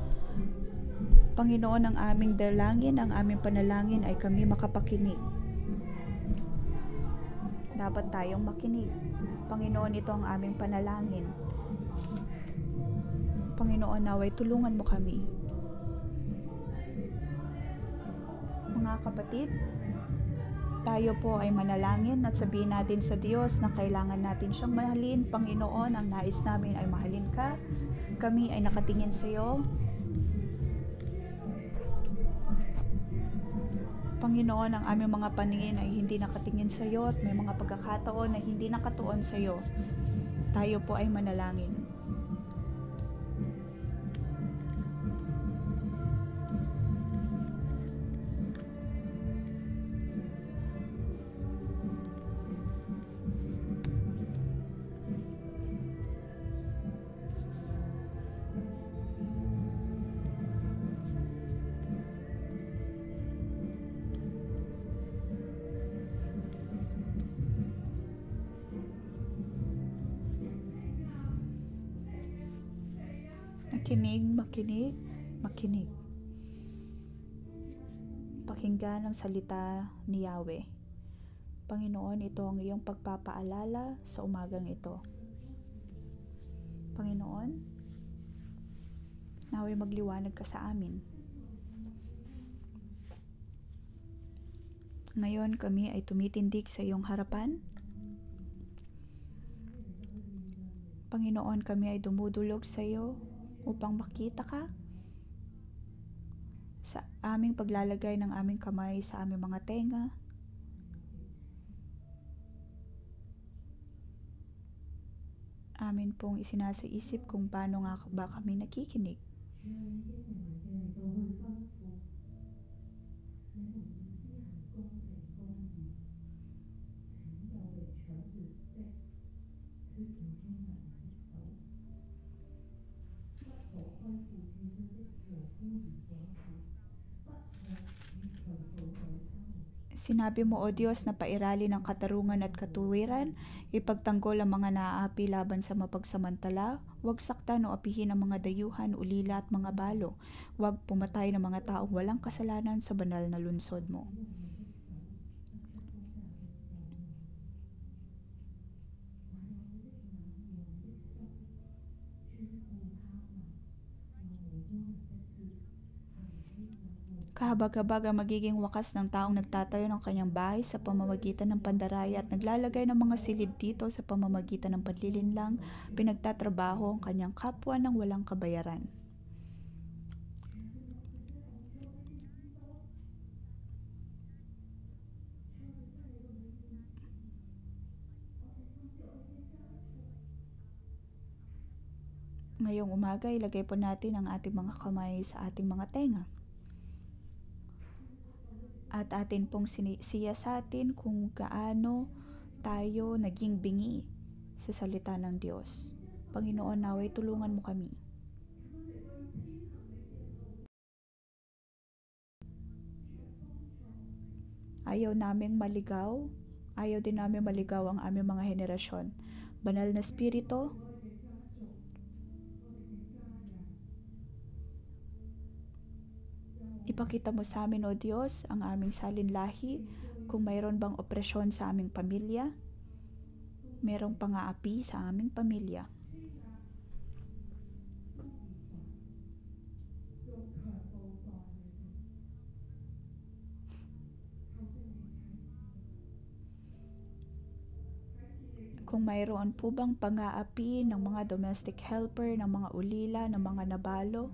Panginoon, ang aming dalangin, ang aming panalangin ay kami makapakinig. Dapat tayong makinig. Panginoon, ito ang aming panalangin. Panginoon, naway tulungan mo kami. Mga kapatid, tayo po ay manalangin at sabihin natin sa Diyos na kailangan natin siyang mahalin. Panginoon, ang nais namin ay mahalin ka. Kami ay nakatingin sa iyo. Panginoon, ang aming mga paningin ay hindi nakatingin sa iyo at may mga pagkakataon na hindi nakatuon sa iyo. Tayo po ay manalangin. Makinig. Pakinggan ang salita ni Yahweh. Panginoon, ito ang iyong pagpapaalala sa umagang ito. Panginoon, naway magliwanag ka sa amin. Ngayon kami ay tumitindig sa iyong harapan. Panginoon, kami ay dumudulog sa iyo upang makita ka sa aming paglalagay ng aming kamay sa aming mga tenga. Amin pong isinasa-isip kung paano nga ba kami nakikinig. Sinabi mo, O Diyos, na pairali ng katarungan at katuwiran, ipagtanggol ang mga naaapi laban sa mapagsamantala, huwag saktan o apihin ang mga dayuhan, ulila at mga balo, huwag pumatay ng mga taong walang kasalanan sa banal na lungsod mo. Kahabag-habag ang magiging wakas ng taong nagtatayo ng kanyang bahay sa pamamagitan ng pandaraya at naglalagay ng mga silid dito sa pamamagitan ng panlilinlang, pinagtatrabaho ang kanyang kapwa ng walang kabayaran. Ngayong umaga, ilagay po natin ang ating mga kamay sa ating mga tenga. At atin pong siya sa atin kung gaano tayo naging bingi sa salita ng Diyos. Panginoon, naway tulungan mo kami. Ayaw din namin maligaw ang aming mga henerasyon. Banal na Espiritu, ipakita mo sa amin, O Diyos, ang aming salinlahi, kung mayroon bang opresyon sa aming pamilya, mayroong pang-aapi sa aming pamilya. Kung mayroon po bang pang-aapi ng mga domestic helper, ng mga ulila, ng mga nabalo,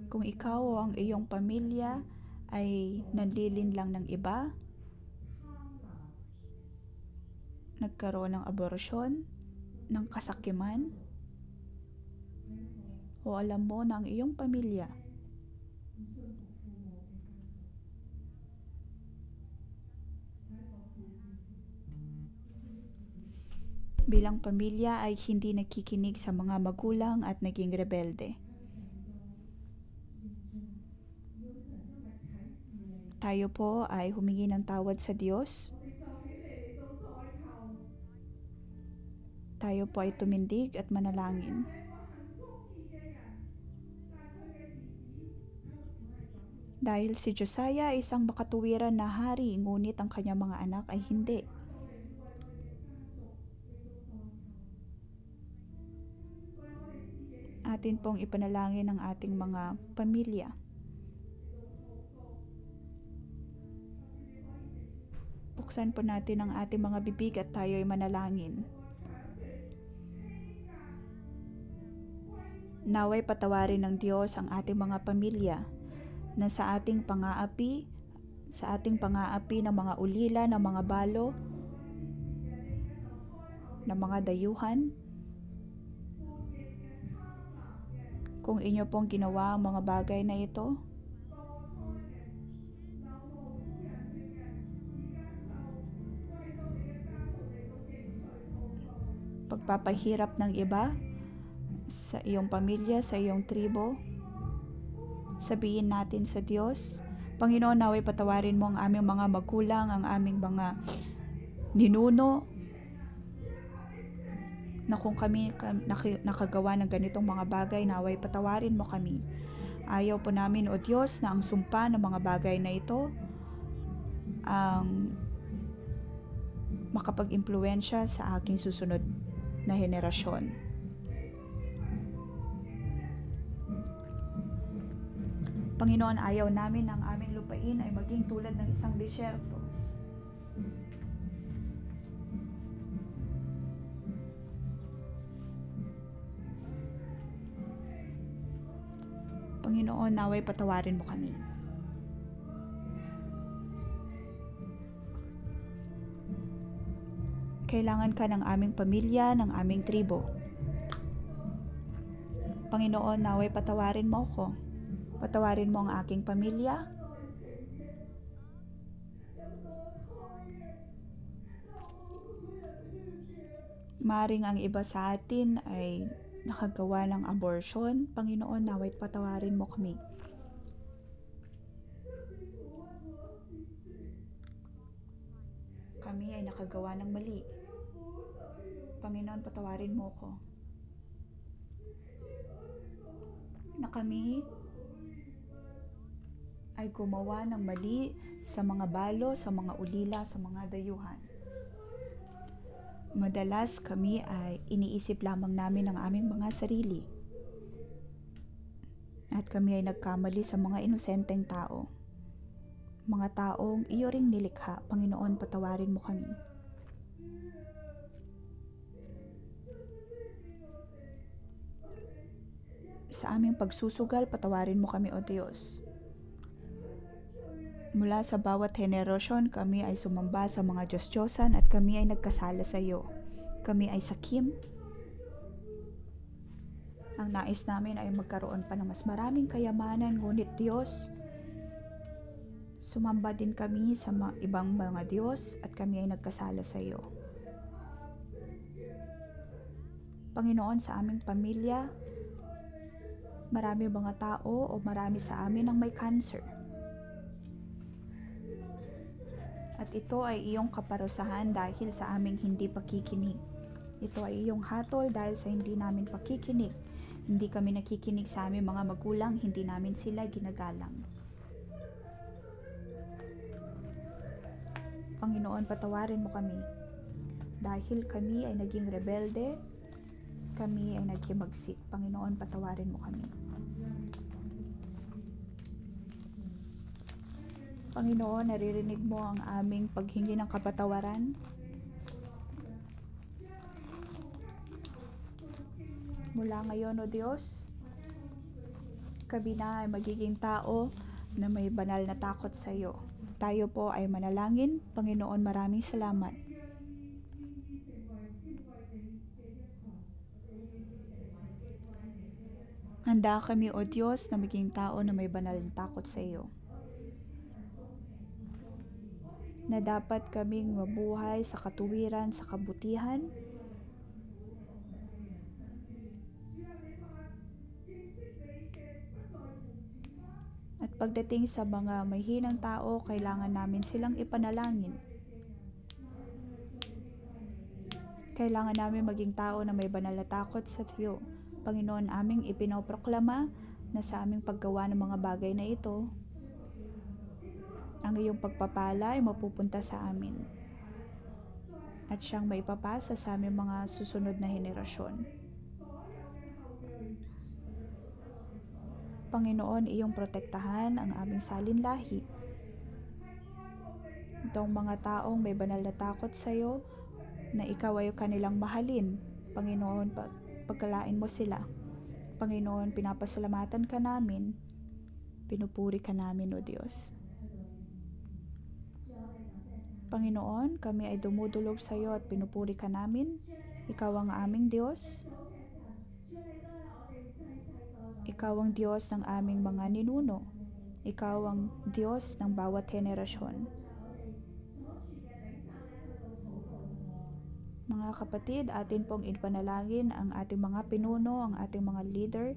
kung ikaw o ang iyong pamilya ay nanlilinlang ng iba, nagkaroon ng aborasyon, ng kasakiman, o alam mo na ang iyong pamilya bilang pamilya ay hindi nakikinig sa mga magulang at naging rebelde. Tayo po ay humingi ng tawad sa Diyos. Tayo po ay tumindig at manalangin. Dahil si Josiah ay isang makatuwiran na hari, ngunit ang kanyang mga anak ay hindi. Atin pong ipanalangin ang ating mga pamilya. Buksan po natin ang ating mga bibig at tayo ay manalangin. Naway patawarin ng Diyos ang ating mga pamilya na sa ating pang-aapi ng mga ulila, ng mga balo, ng mga dayuhan. Kung inyo pong ginawa ang mga bagay na ito, pagpapahirap ng iba sa iyong pamilya, sa iyong tribo, sabihin natin sa Diyos, Panginoon, naway patawarin mo ang aming mga magulang, ang aming mga ninuno, na kung kami nakagawa ng ganitong mga bagay, naway patawarin mo kami. Ayaw po namin, O Diyos, na ang sumpa ng mga bagay na ito ang makapag-impluwensya sa aking susunod na henerasyon. Panginoon, ayaw namin ang aming lupain ay maging tulad ng isang disyerto. Panginoon, naway patawarin mo kami. Kailangan ka ng aming pamilya, ng aming tribo. Panginoon, naway patawarin mo ako. Patawarin mo ang aking pamilya. Maaring ang iba sa atin ay nakagawa ng abortion. Panginoon, naway patawarin mo kami. Kami ay nakagawa ng mali. Panginoon, patawarin mo ko. Na kami ay gumawa ng mali sa mga balo, sa mga ulila, sa mga dayuhan. Madalas kami ay iniisip lamang namin ang aming mga sarili. At kami ay nagkamali sa mga inosenteng tao. Mga taong iyo ring nilikha. Panginoon, patawarin mo kami. Sa aming pagsusugal, patawarin mo kami, O Diyos. Mula sa bawat henerasyon, kami ay sumamba sa mga Diyos-Diyosan at kami ay nagkasala sa iyo. Kami ay sakim. Ang nais namin ay magkaroon pa ng mas maraming kayamanan, ngunit Diyos, sumamba din kami sa ibang mga Diyos at kami ay nagkasala sa iyo. Panginoon, sa aming pamilya, marami mga tao o marami sa amin ang may cancer. At ito ay iyong kaparusahan dahil sa aming hindi pakikinig. Ito ay iyong hatol dahil sa hindi namin pakikinig. Hindi kami nakikinig sa aming mga magulang, hindi namin sila ginagalang. Panginoon, patawarin mo kami. Dahil kami ay naging rebelde, kami ay naghimagsik. Panginoon, patawarin mo kami. Panginoon, naririnig mo ang aming paghingi ng kapatawaran. Mula ngayon, O Diyos, kami na ay magiging tao na may banal na takot sa iyo. Tayo po ay manalangin. Panginoon, maraming salamat. Handa kami, O Diyos, na maging tao na may banal na takot sa iyo. Na dapat kaming mabuhay sa katuwiran, sa kabutihan. At Pagdating sa mga mahinang tao, kailangan namin silang ipanalangin. Kailangan namin maging tao na may banal na takot sa Tiyo. Panginoon, aming ipinoproklama na sa aming paggawa ng mga bagay na ito, ang iyong pagpapala ay mapupunta sa amin at siyang maipapasa sa aming mga susunod na henerasyon. Panginoon, iyong protektahan ang aming salinlahi. Itong mga taong may banal na takot sa iyo, na ikaw ay kanilang mahalin. Panginoon, pagkalain mo sila. Panginoon, pinapasalamatan ka namin. Pinupuri ka namin, O Diyos. Panginoon, kami ay dumudulog sa iyo at pinupuri ka namin. Ikaw ang aming Diyos. Ikaw ang Diyos ng aming mga ninuno. Ikaw ang Diyos ng bawat henerasyon. Mga kapatid, atin pong ipanalangin ang ating mga pinuno, ang ating mga leader.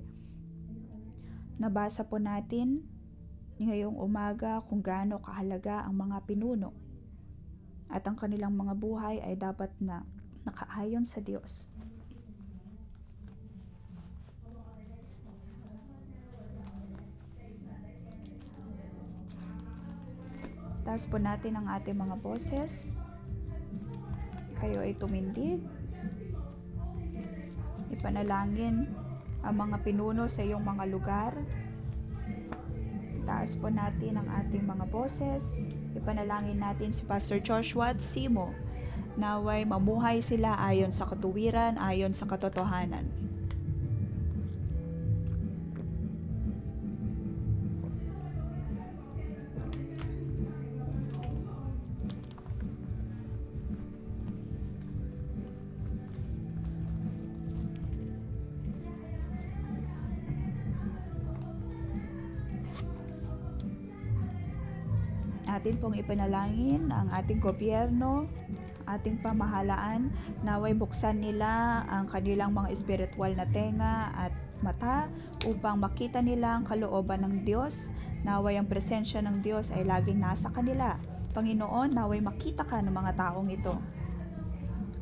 Nabasa po natin ngayong umaga kung gaano kahalaga ang mga pinuno. At ang kanilang mga buhay ay dapat na nakaayon sa Diyos. Taas po natin ang ating mga boses. Kayo ay tumindig. Ipanalangin ang mga pinuno sa iyong mga lugar. Taas po natin ang ating mga boses. Ipanalangin natin si Pastor Joshua at Simo. Naway mamuhay sila ayon sa katuwiran, ayon sa katotohanan. Atin pong ipanalangin ang ating gobyerno, ating pamahalaan, naway buksan nila ang kanilang mga espiritual na tenga at mata upang makita nila ang kalooban ng Diyos. Naway ang presensya ng Diyos ay laging nasa kanila. Panginoon, naway makita ka ng mga taong ito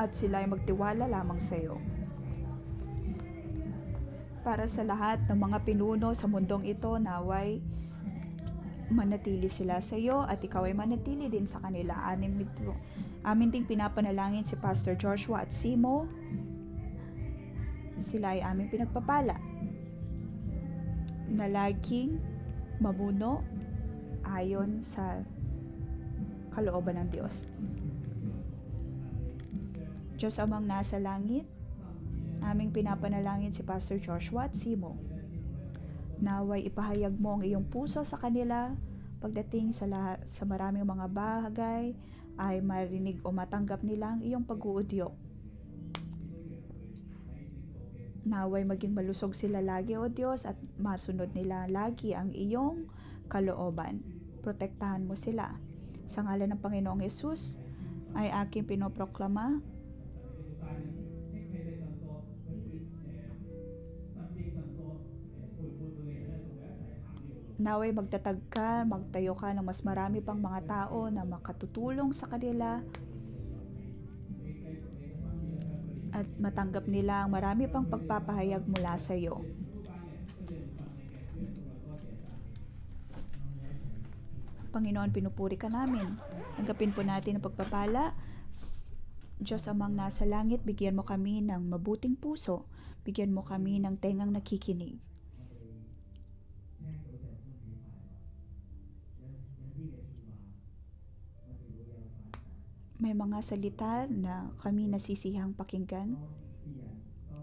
at sila ay magtiwala lamang sa iyo. Para sa lahat ng mga pinuno sa mundong ito, naway manatili sila sa iyo at ikaw ay manatili din sa kanila. Amin ding pinapanalangin si Pastor Joshua at Simo. Sila ay aming pinagpapala na laging mamuno ayon sa kalooban ng Diyos. Diyos amang nasa langit, aming pinapanalangin si Pastor Joshua at Simo. Naway ipahayag mo ang iyong puso sa kanila pagdating sa maraming mga bagay ay marinig o matanggap nila ang iyong pag-uudyok. Naway maging malusog sila lagi, O Diyos, at masunod nila lagi ang iyong kalooban. Protektahan mo sila. Sa ngalan ng Panginoong Yesus ay aking pinoproklama naway magtayo ka ng mas marami pang mga tao na makatutulong sa kanila at matanggap nila ang marami pang pagpapahayag mula sa iyo. Panginoon, pinupuri ka namin. Tanggapin po natin ang pagpapala. Diyos amang nasa langit, bigyan mo kami ng mabuting puso. Bigyan mo kami ng tengang nakikinig. May mga salita na kami nasisihang pakinggan,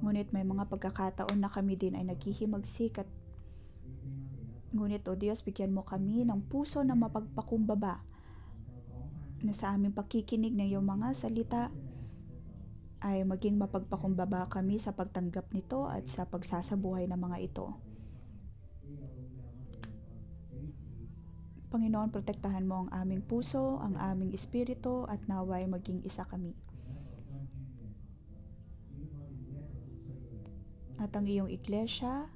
ngunit may mga pagkakataon na kami din ay naghihimagsik at ngunit, O Diyos, bigyan mo kami ng puso na mapagpakumbaba na sa aming pakikinig ng iyong mga salita ay maging mapagpakumbaba kami sa pagtanggap nito at sa pagsasabuhay ng mga ito. Panginoon, protektahan mo ang aming puso, ang aming espiritu, at naway maging isa kami. At ang iyong iglesia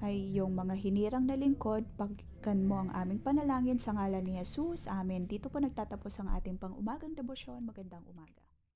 ay iyong mga hinirang na lingkod, pagkan mo ang aming panalangin sa ngalan ni Jesus. Amen. Dito po nagtatapos ang ating pang-umagang debosyon. Magandang umaga.